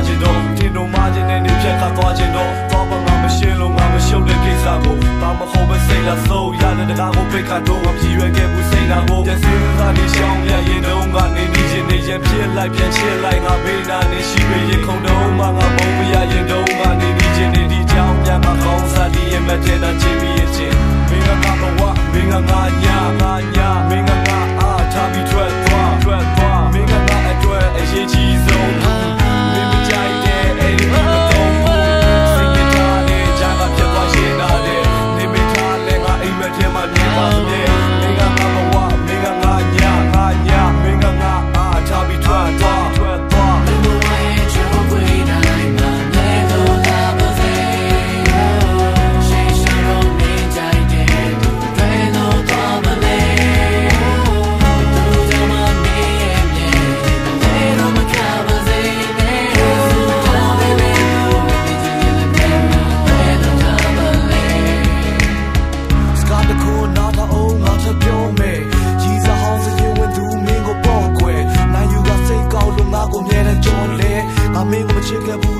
ခြင်းတော့တင်တို့မခြင်းနဲ့နေဖြတ်ခါသွားခြင်းတော့တော့ဘာမှမရှင်းလို့ငါမရှုပ်တဲ့ကိစ္စကိုဘာမဟုတ်ပဲစိတ်လာစိုးရတဲ့တကားကိုပိတ်ခါတော့မကြည့်ရွယ်ခဲ့ဘူးစိတ်နာကိုပြန်စင်းသားနေရှောင်းရရင်တော့ကနေနေခြင်းနဲ့ရင်ဖြစ်လိုက်ပြန်ချစ်လိုက်ငါဘေးနာနေရှိပေရင်ခုံတော့မှငါမုန်းမရရင်တော့ကနေနေခြင်းနဲ့ဒီကြောင်ပြန်မကောင်းစားဒီရဲ့မထဲတာချစ်ပြီးရဲ့ချင်းမင်းကငါဘဝမင်းကငါညာမင်းကငါအားထားပြီးထွက်သွားမင်းကငါအတွက်အရေးကြီးဆုံးမင်းမကြိုက်တဲ့အဲ့ဒီမတော်ဘူးစိတ်ကထားတဲ့ဂျာကပြတ်သွားရှင်းတာတဲ့နေမထားလဲငါအိမ်မထဲမှာနေပါစေမင်းကငါဘဝမင်းကငါညာမင်းကငါအားထားပြီးထွက်သွားမင်းကိုမချစ်ခဲ့ဘူး